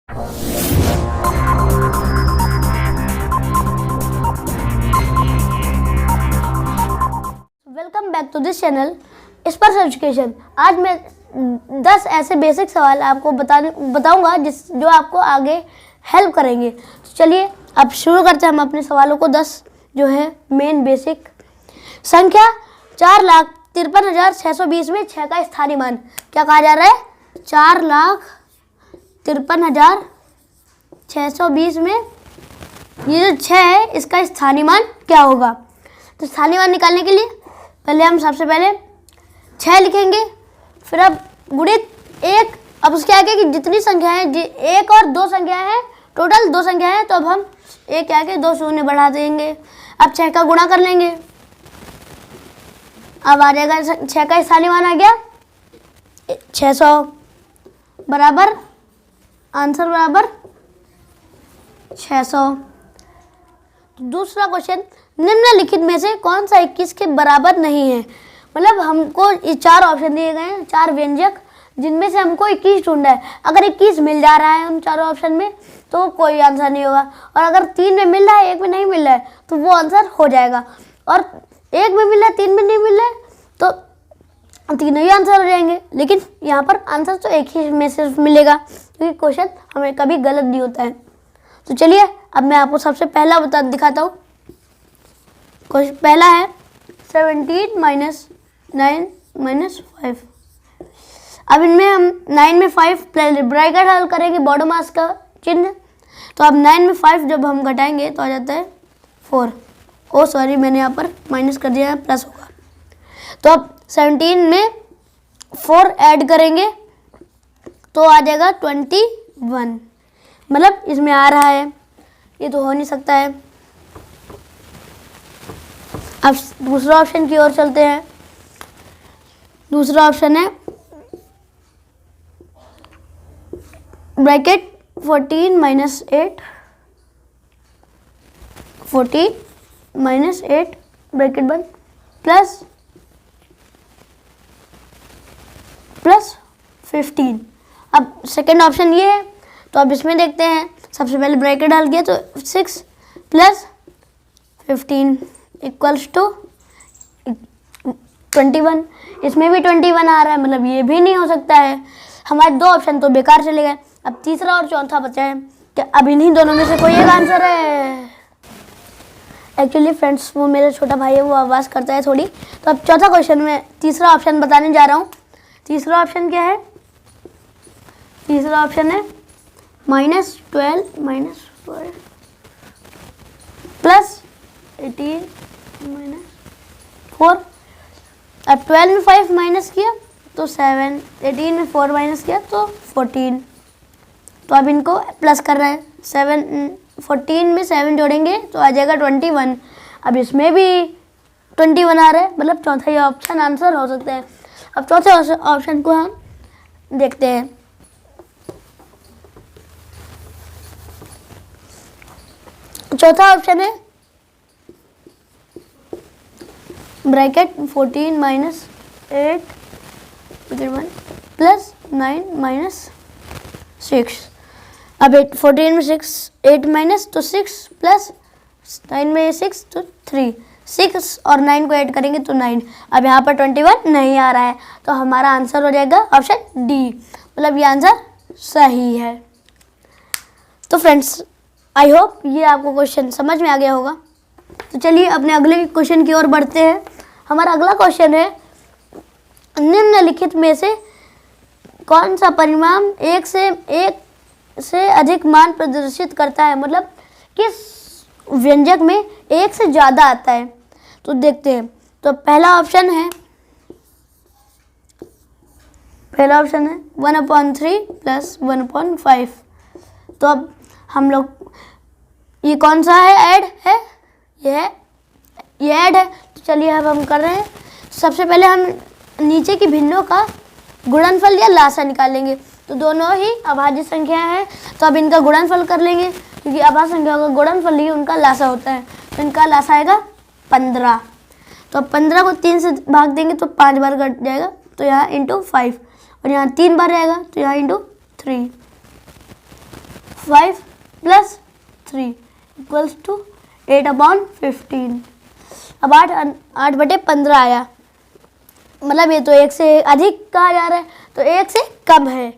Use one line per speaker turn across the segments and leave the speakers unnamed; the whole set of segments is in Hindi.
Welcome back to this channel Sparsh education. आज मैं 10 ऐसे बेसिक सवाल आपको बताऊंगा जो आपको आगे हेल्प करेंगे। तो चलिए अब शुरू करते हैं हम अपने सवालों को। 10 जो है मेन बेसिक। संख्या 4,53,620 में 6 का स्थानीय मान क्या कहा जा रहा है? 4,53,620 में ये जो 6 है इसका स्थानीय मान क्या होगा? तो स्थानीय मान निकालने के लिए पहले हम सबसे पहले 6 लिखेंगे, फिर अब गुणित 1। अब उसके आगे की जितनी संख्या है, 1 और 2 संख्या है, टोटल 2 संख्या है, तो अब हम 1 के आगे 2 शून्य बढ़ा देंगे। अब 6 का गुणा कर लेंगे। अब आ जाएगा 6 का स्थानीय मान आ गया 600 बराबर आंसर बराबर 600। दूसरा क्वेश्चन, निम्नलिखित में से कौन सा 21 के बराबर नहीं है? मतलब हमको ये 4 ऑप्शन दिए गए हैं, 4 व्यंजक, जिनमें से हमको 21 ढूंढना है। अगर 21 मिल जा रहा है उन चारों ऑप्शन में तो कोई आंसर नहीं होगा, और अगर 3 में मिल रहा है 1 में नहीं मिल रहा है तो वो आंसर हो जाएगा, और 1 में मिल रहा है 3 में नहीं मिल रहा है तो तीनों ही आंसर हो जाएंगे। लेकिन यहाँ पर आंसर तो एक ही में सिर्फ मिलेगा, क्योंकि क्वेश्चन हमें कभी गलत नहीं होता है। तो चलिए अब मैं आपको सबसे पहला दिखाता हूँ। क्वेश्चन पहला है 17 - 9 - 5। अब इनमें हम 9 में 5 ब्रैकेट हल करेंगे, बॉडो मास का चिन्ह। तो अब 9 में 5 जब हम घटाएंगे तो आ जाता है 4। ओ सॉरी, मैंने यहाँ पर माइनस कर दिया है, प्लस होगा। तो अब 17 में 4 ऐड करेंगे तो आ जाएगा 21। मतलब इसमें आ रहा है, ये तो हो नहीं सकता है। अब दूसरा ऑप्शन की ओर चलते हैं। दूसरा ऑप्शन है ब्रैकेट 14 - 8 ब्रैकेट बंद प्लस 15। अब सेकेंड ऑप्शन ये है, तो अब इसमें देखते हैं। सबसे पहले ब्रैकेट डाल किया तो 6 + 15 = 21। इसमें भी 21 आ रहा है, मतलब ये भी नहीं हो सकता है। हमारे 2 ऑप्शन तो बेकार चले गए। अब तीसरा और चौथा बचा है कि अब इन्हीं दोनों में से कोई एक आंसर है। एक्चुअली फ्रेंड्स, वो मेरा छोटा भाई है, वो आवाज़ करता है थोड़ी। तो अब चौथा क्वेश्चन में तीसरा ऑप्शन बताने जा रहा हूँ। तीसरा ऑप्शन क्या है? तीसरा ऑप्शन है -12 - 12 प्लस 18 - 4। अब 12 में 5 माइनस किया तो 7, 18 में 4 माइनस किया तो 14। तो अब इनको प्लस कर रहे हैं। 14 में 7 जोड़ेंगे तो आ जाएगा 21। अब इसमें भी 21 आ रहा है, मतलब चौथा ही ऑप्शन आंसर हो सकता है। अब चौथे ऑप्शन को हम देखते हैं। चौथा ऑप्शन है ब्रैकेट 14 - 8 प्लस 9 - 6। अब 14 में 6 8 माइनस तो 6 प्लस 9 में 6 तो 3। 6 और 9 को ऐड करेंगे तो 9। अब यहाँ पर 21 नहीं आ रहा है, तो हमारा आंसर हो जाएगा ऑप्शन डी, मतलब ये आंसर सही है। तो फ्रेंड्स, आई होप ये आपको क्वेश्चन समझ में आ गया होगा। तो चलिए अपने अगले क्वेश्चन की ओर बढ़ते हैं। हमारा अगला क्वेश्चन है, निम्नलिखित में से कौन सा परिणाम एक से अधिक मान प्रदर्शित करता है? मतलब किस व्यंजक में 1 से ज़्यादा आता है? तो देखते हैं। तो पहला ऑप्शन है 1/3 + 1/5। तो अब हम लोग, ये कौन सा है? ऐड है, ये ऐड है। तो चलिए अब हम कर रहे हैं। सबसे पहले हम नीचे की भिन्नों का गुणनफल या लासा निकालेंगे। तो दोनों ही अभाज्य संख्या है, तो अब इनका गुणनफल कर लेंगे, क्योंकि अभाज्य संख्या का गुणनफल ही उनका लासा होता है। तो इनका लासा आएगा 15। तो अब 15 को 3 से भाग देंगे तो 5 बार कट जाएगा, तो यहाँ × 5, और यहाँ 3 बार रहेगा तो यहाँ × 3। 5 + 3 = 8/15। अब 8/15 आया, मतलब ये तो 1 से अधिक कहा जा रहा है, तो 1 से कम है।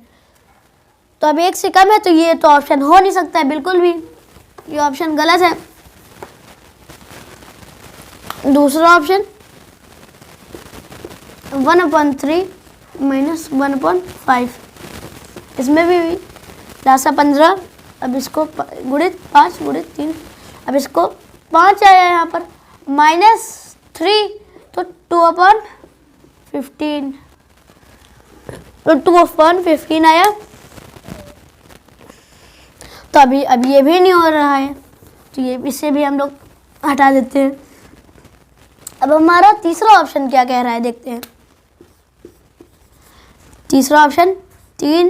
तो अब 1 से कम है तो ये तो ऑप्शन हो नहीं सकता है बिल्कुल भी, ये ऑप्शन गलत है। दूसरा ऑप्शन 1/3 - 1/5, इसमें भी लासा 15, अब इसको गुणित 5 गुणित 3, अब इसको 5 आया यहाँ पर, -3 तो 2/15, तो 2/15 आया। तो अभी ये भी नहीं हो रहा है, तो ये इसे भी हम लोग हटा देते हैं। अब हमारा तीसरा ऑप्शन क्या कह रहा है देखते हैं। तीसरा ऑप्शन 3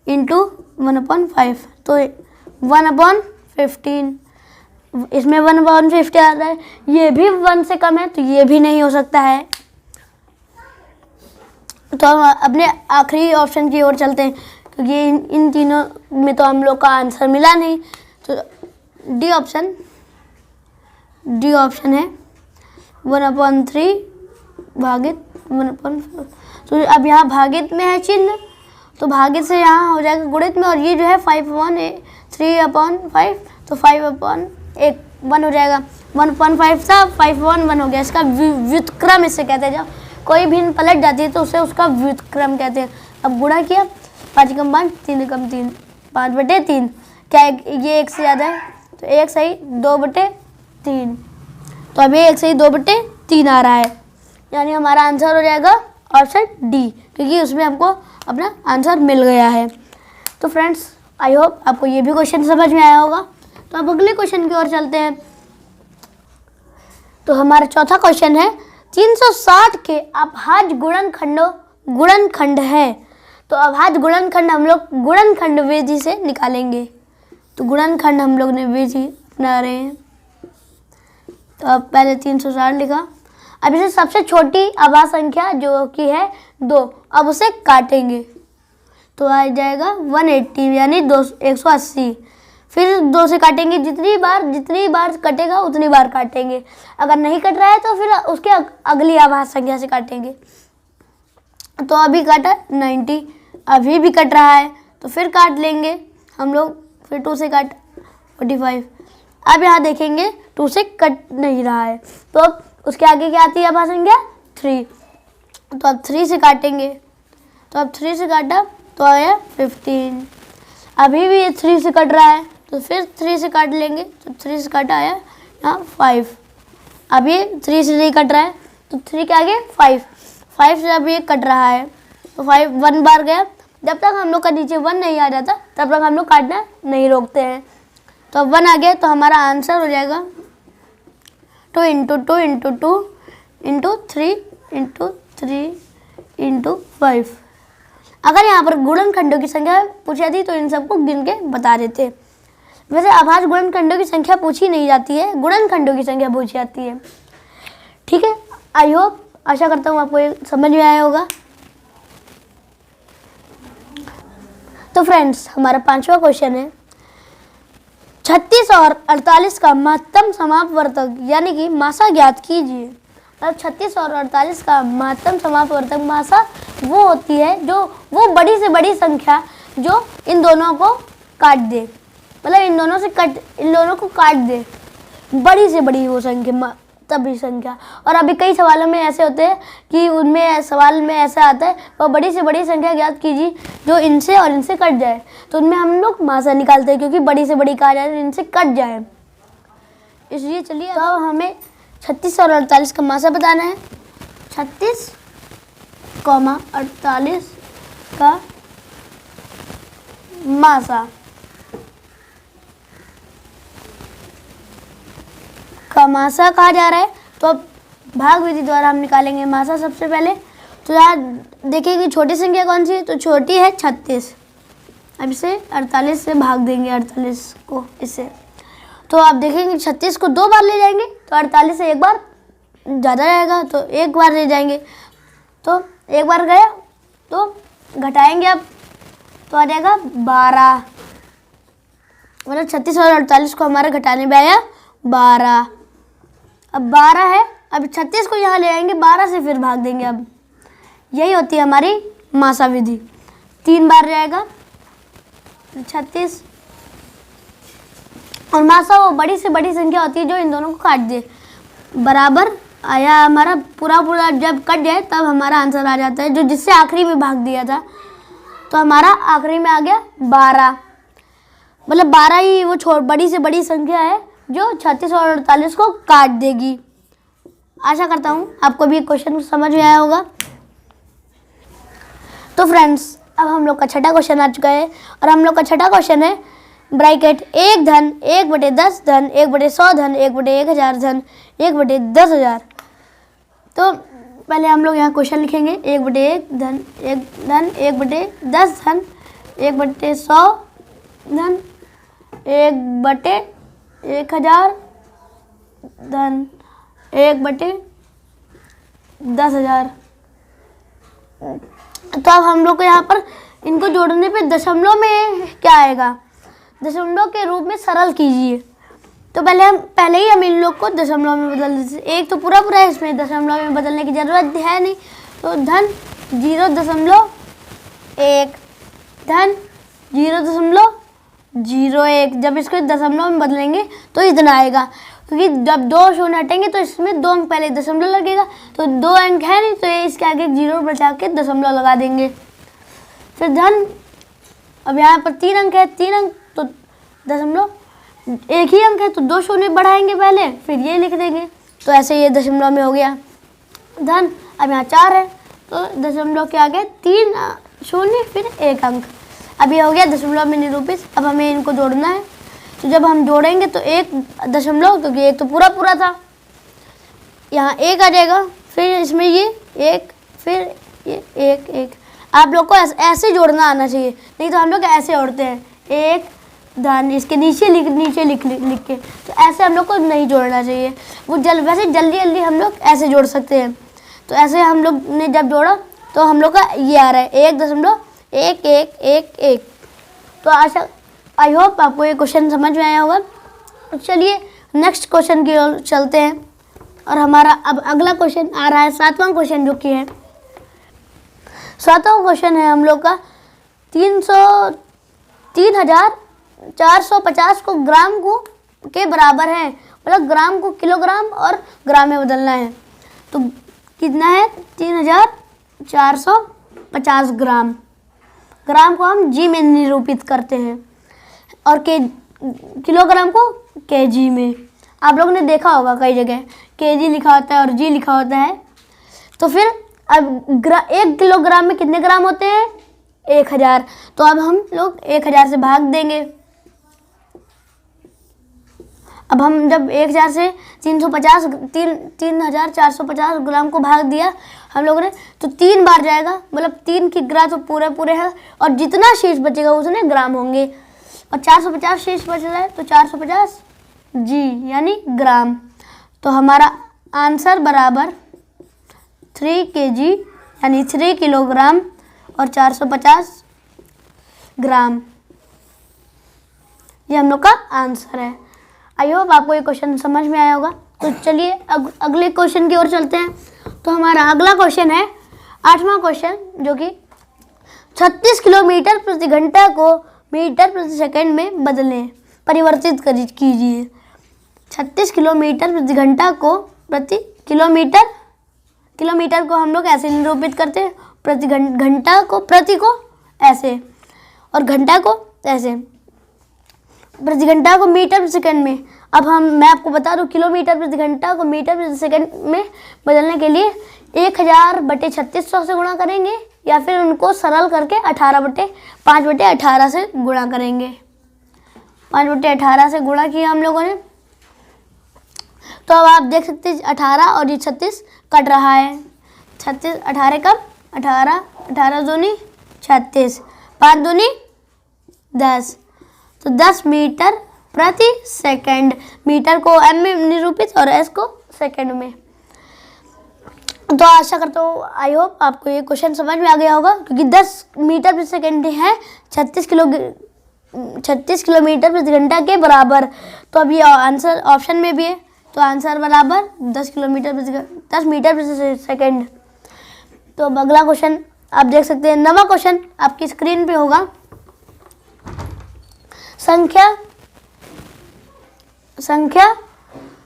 × 1/5, तो 1/15, इसमें 1/50 आ रहा है, ये भी 1 से कम है, तो ये भी नहीं हो सकता है। तो हम अपने आखिरी ऑप्शन की ओर चलते हैं, क्योंकि इन तीनों में तो हम लोग का आंसर मिला नहीं। तो डी ऑप्शन है 1/3 भागित 1/4। तो अब यहाँ भागित में है चिन्ह, तो भागित से यहाँ हो जाएगा गुणित में, और ये जो है 3/5, तो 5/1 हो जाएगा। 1/5 था, 5/1 हो गया। इसका व्युत्क्रम इसे कहते हैं। जब कोई भिन्न पलट जाती है तो उसे उसका व्युत्क्रम कहते हैं। अब गुणा किया, 5 × 5 3 × 3 5/3, क्या ये 1 से ज़्यादा है, तो 1 सही 2/3, तो अब ये 1 सही 2/3 आ रहा है, यानी हमारा आंसर हो जाएगा ऑप्शन डी, क्योंकि उसमें हमको अपना आंसर मिल गया है। तो फ्रेंड्स, आई होप आपको ये भी क्वेश्चन समझ में आया होगा। तो अब अगले क्वेश्चन की ओर चलते हैं। तो हमारा चौथा क्वेश्चन है 360 के अभाज्य गुणनखंड है। तो अभाज्य गुणनखंड हम लोग गुणनखंड विधि से निकालेंगे। तो गुणनखंड हम लोग ने विधि अपना रहे हैं। तो अब पहले 360 लिखा, अब इसे सबसे छोटी अभाज्य संख्या जो कि है 2, अब उसे काटेंगे तो आ जाएगा 180, यानी 180। फिर 2 से काटेंगे, जितनी बार कटेगा उतनी बार काटेंगे। अगर नहीं कट रहा है तो फिर उसके अगली अभाज्य संख्या से काटेंगे। तो अभी काटा 90, अभी भी कट रहा है तो फिर काट लेंगे हम लोग, फिर 2 से काट 45। अब यहाँ देखेंगे 2 से कट नहीं रहा है, तो अब उसके आगे क्या आती है अभाज्य संख्या 3, तो अब 3 से काटेंगे। तो अब 3 से काटा तो आया 15। अभी भी ये 3 से कट रहा है तो फिर 3 से काट लेंगे, तो 3 से काटा आया यहाँ 5। अभी 3 से नहीं कट रहा है तो 3 के आगे 5 से अभी कट रहा है, तो 1 बार गया। जब तक हम लोग का नीचे 1 नहीं आ जाता तब तक हम लोग काटना नहीं रोकते हैं। तो अब 1 आ गया, तो हमारा आंसर हो जाएगा 2 × 2 × 2 × 3 × 3 × 5। अगर यहाँ पर गुणनखंडों की संख्या पूछी जाती तो इन सबको गिन के बता देते। वैसे अभाज्य गुणनखंडों की संख्या पूछी नहीं जाती है, गुणनखंडों की संख्या पूछी जाती है। ठीक है, आई होप, आशा करता हूँ आपको ये समझ में आया होगा। तो फ्रेंड्स, हमारा 5वां क्वेश्चन है 36 और 48 का महत्तम समापवर्तक यानी कि मासा ज्ञात कीजिए। अब 36 और 48 का महत्तम समापवर्तक मासा वो होती है जो वो बड़ी से बड़ी संख्या जो इन दोनों को काट दे, मतलब इन दोनों को काट दे, बड़ी से बड़ी वो संख्या, तभी संख्या। और अभी कई सवालों में ऐसे होते हैं कि उनमें सवाल में ऐसा आता है वह बड़ी से बड़ी संख्या ज्ञात कीजिए जो इनसे और इनसे कट जाए, तो उनमें हम लोग मासा निकालते हैं क्योंकि बड़ी से बड़ी कहा जाए तो इनसे कट जाए। इसलिए चलिए, तो अब हमें 36 और 48 का मासा बताना है। 36, 48 का मासा कहा जा रहा है, तो अब भाग विधि द्वारा हम निकालेंगे मासा सबसे पहले। तो यहाँ देखिए कि छोटी संख्या कौन सी है, तो छोटी है 36। अब इसे 48 से भाग देंगे, 48 को इससे, तो आप देखेंगे 36 को 2 बार ले जाएंगे तो 48 से 1 बार ज़्यादा रहेगा, तो 1 बार ले जाएंगे, तो 1 बार गया तो घटाएंगे अब, तो आ जाएगा 12। मतलब 36 और 48 को हमारा घटाने में आया 12। अब 12 है, अब 36 को यहाँ ले आएंगे, 12 से फिर भाग देंगे। अब यही होती है हमारी मासा विधि। 3 बार रहेगा 36, और मासा वो बड़ी से बड़ी संख्या होती है जो इन दोनों को काट दे। बराबर आया हमारा पूरा जब कट जाए तब हमारा आंसर आ जाता है, जो जिससे आखिरी में भाग दिया था। तो हमारा आखिरी में आ गया 12। मतलब 12 ही वो बड़ी से बड़ी संख्या है जो 36 और 48 को काट देगी। आशा करता हूँ आपको भी क्वेश्चन समझ में आया होगा। तो फ्रेंड्स, अब हम लोग का छठा क्वेश्चन आ चुका है, और हम लोग का छठा क्वेश्चन है ब्रैकेट 1 धन 1/10 धन 1/100 धन 1/1000 धन 1/10,000। तो पहले हम लोग यहाँ क्वेश्चन लिखेंगे। 1/1 धन 1/10 धन 1/100 धन 1/1000 धन 1/10,000। तो अब हम लोग को यहाँ पर इनको जोड़ने पे दशमलव में क्या आएगा, दशमलव के रूप में सरल कीजिए। तो पहले ही हम इन लोग को दशमलव में बदल देते। एक तो पूरा है, इसमें दशमलव में बदलने की ज़रूरत है नहीं। तो धन 0.1 धन 0.01, जब इसको दशमलव में बदलेंगे तो इतना आएगा, क्योंकि जब 2 शून्य हटेंगे तो इसमें 2 अंक पहले दशमलव लगेगा। तो 2 अंक है नहीं, तो ये इसके आगे 0 बचा के दशमलव लगा देंगे। फिर धन, अब यहाँ पर 3 अंक है, 3 अंक तो दशमलव, 1 ही अंक है तो 2 शून्य बढ़ाएंगे पहले, फिर ये लिख देंगे। तो ऐसे ये दशमलव में हो गया धन। अब यहाँ 4 है तो दशमलव के आगे 3 शून्य फिर 1 अंक। अब ये हो गया दशमलव में निरूपित। अब हमें इनको जोड़ना है। तो जब हम जोड़ेंगे तो 1 दशमलव, क्योंकि 1 तो पूरा था, यहाँ 1 आ जाएगा, फिर इसमें ये 1, फिर ये 1। आप लोग को ऐसे जोड़ना आना चाहिए, नहीं तो हम लोग ऐसे जोड़ते हैं 1 धन, इसके नीचे लिख के। तो ऐसे हम लोग को नहीं जोड़ना चाहिए। वो वैसे जल्दी हम लोग ऐसे जोड़ सकते हैं। तो ऐसे हम लोग ने जब जोड़ा तो हम लोग का ये आ रहा है 1.1111। तो आई होप आपको ये क्वेश्चन समझ में आया होगा। तो चलिए नेक्स्ट क्वेश्चन की ओर चलते हैं, और हमारा अब अगला क्वेश्चन आ रहा है 7वां क्वेश्चन, जो कि है 7वां क्वेश्चन है हम लोग का 3,450 को ग्राम को के बराबर है। मतलब ग्राम को किलोग्राम और ग्राम में बदलना है। तो कितना है 3,450 ग्राम। ग्राम को हम जी में निरूपित करते हैं, और किलोग्राम को केजी में। आप लोगों ने देखा होगा कई जगह केजी लिखा होता है और जी लिखा होता है। तो फिर अब 1 किलोग्राम में कितने ग्राम होते हैं 1000। तो अब हम लोग 1000 से भाग देंगे। अब हम जब 1000 से 3,450 ग्राम को भाग दिया हम लोगों ने, तो 3 बार जाएगा। मतलब 3 की ग्रा तो पूरे है, और जितना शेष बचेगा उतने ग्राम होंगे। और 450 शेष बच रहा है तो 450 जी यानी ग्राम। तो हमारा आंसर बराबर 3 kg यानी 3 किलोग्राम और 450 ग्राम, ये हम लोग का आंसर है। आई होप आपको ये क्वेश्चन समझ में आया होगा। तो चलिए अगले क्वेश्चन की ओर चलते हैं। तो हमारा अगला क्वेश्चन है 8वां क्वेश्चन, जो कि 36 किलोमीटर प्रति घंटा को मीटर प्रति सेकंड में बदलें, परिवर्तित कीजिए। 36 किलोमीटर प्रति घंटा को प्रति किलोमीटर को हम लोग ऐसे निरूपित करते हैं, प्रति घंटा को प्रति को ऐसे, और घंटा को ऐसे, प्रति घंटा को मीटर प्रति सेकंड में। अब मैं आपको बता दूं, किलोमीटर प्रति घंटा को मीटर प्रति सेकंड में बदलने के लिए 1000/3600 से गुणा करेंगे, या फिर उनको सरल करके 5/18 से गुणा करेंगे। 5/18 से गुणा किया हम लोगों ने। तो अब आप देख सकते हैं 18 और ये 36 कट रहा है। 36 18 कम 18 दूनी 36, 5 दूनी 10, तो 10 मीटर प्रति सेकंड। मीटर को एम में निरूपित और एस को सेकंड में। तो आशा करता हूँ आई होप आपको ये क्वेश्चन समझ में आ गया होगा, क्योंकि 10 मीटर प्रति सेकंड है, 36 36 किलोमीटर प्रति घंटा के बराबर। तो अब ये आंसर ऑप्शन में भी है, तो आंसर बराबर 10 मीटर प्रति सेकेंड। तो अब अगला क्वेश्चन आप देख सकते हैं, 9वां क्वेश्चन आपकी स्क्रीन पे होगा। संख्या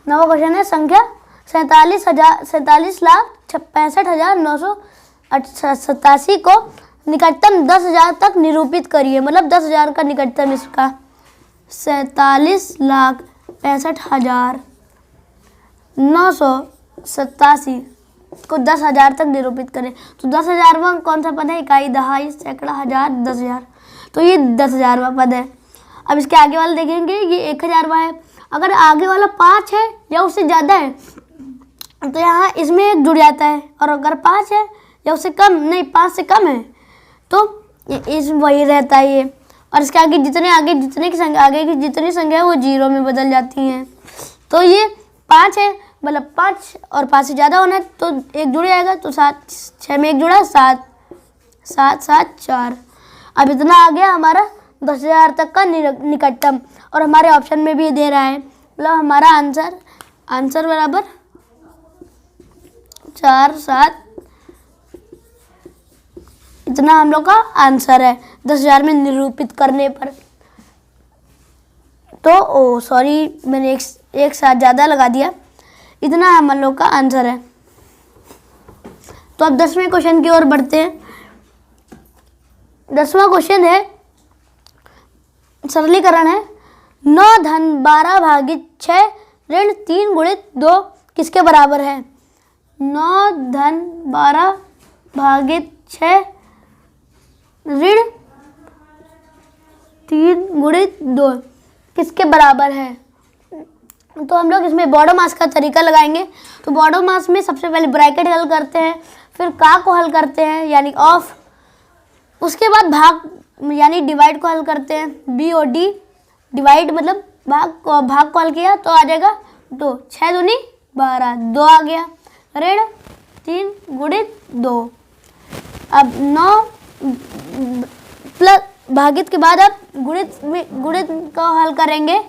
9वां क्वेश्चन है, संख्या 47,65,987 को निकटतम 10,000 तक निरूपित करिए। मतलब 10,000 का निकटतम इसका 47,65,987 को 10,000 तक निरूपित करें। तो 10,000वां कौन सा पद है? इकाई, दहाई, सैकड़ा, हजार, 10,000। तो ये 10,000वां पद है। अब इसके आगे वाला देखेंगे, ये 1,000वां है। अगर आगे वाला 5 है या उससे ज़्यादा है तो यहाँ इसमें 1 जुड़ जाता है, और अगर 5 है या उससे कम, नहीं 5 से कम है तो इस वही रहता है ये। और इसके आगे जितने की संख्या है वो 0 में बदल जाती हैं। तो ये 5 है, मतलब 5 और 5 से ज़्यादा होना है तो 1 जुड़ जाएगा। तो 7, 6 में 1 जुड़ा, 7, 7, 7, 4। अब इतना आ गया हमारा 10,000 तक का निकटतम, और हमारे ऑप्शन में भी दे रहा है। मतलब हमारा आंसर बराबर 4, 7, इतना हम लोग का आंसर है 10,000 में निरूपित करने पर। तो सॉरी, मैंने एक साथ ज़्यादा लगा दिया। इतना हम लोग का आंसर है। तो अब 10वें क्वेश्चन की ओर बढ़ते हैं। 10वां क्वेश्चन है, सरलीकरण है। 9 धन 12 भागित 6 ऋण 3 गुणित 2 किसके बराबर है? 9 धन 12 भागित 6 ऋण 3 गुणित 2 किसके बराबर है? तो हम लोग इसमें बॉडो मास का तरीका लगाएंगे। तो बॉडो मास में सबसे पहले ब्रैकेट हल करते हैं, फिर का को हल करते हैं यानी ऑफ, उसके बाद भाग यानी डिवाइड को हल करते हैं, बी और डी। डिवाइड मतलब भाग को हल किया तो आ जाएगा 2, 6 दूनी 12, 2 आ गया। ऋण 3 गुणित 2। अब 9 प्लस भागित के बाद अब गुणित को हल करेंगे।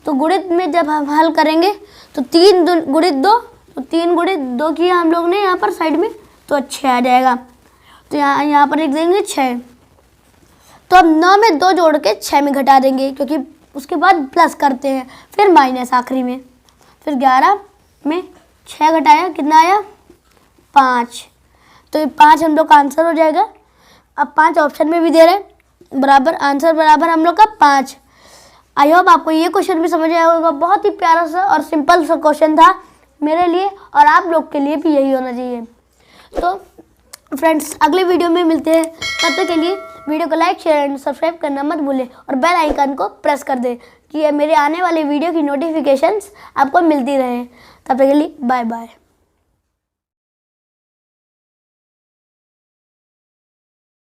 तो गुणित में जब हम हल करेंगे तो 3 गुणित 2, तो 3 गुणित 2 किया हम लोग ने यहाँ पर साइड में, तो 6 आ जाएगा। तो यहाँ पर लिख देंगे 6। तो अब 9 में 2 जोड़ के 6 में घटा देंगे, क्योंकि उसके बाद प्लस करते हैं, फिर माइनस आखिरी में। फिर 11 में 6 घटाया, कितना आया? 5। तो ये 5 हम लोग का आंसर हो जाएगा। अब 5 ऑप्शन में भी दे रहे हैं, बराबर आंसर बराबर हम लोग का 5। आई होप आपको ये क्वेश्चन भी समझ आया होगा। बहुत ही प्यारा सा और सिंपल सा क्वेश्चन था मेरे लिए, और आप लोग के लिए भी यही होना चाहिए। तो फ्रेंड्स, अगले वीडियो में मिलते हैं। तब तक के लिए वीडियो को लाइक, शेयर एंड सब्सक्राइब करना मत भूलें, और बेल आइकन को प्रेस कर दें कि मेरे आने वाले वीडियो की नोटिफिकेशंस आपको मिलती रहे। तब तक के लिए बाय बाय।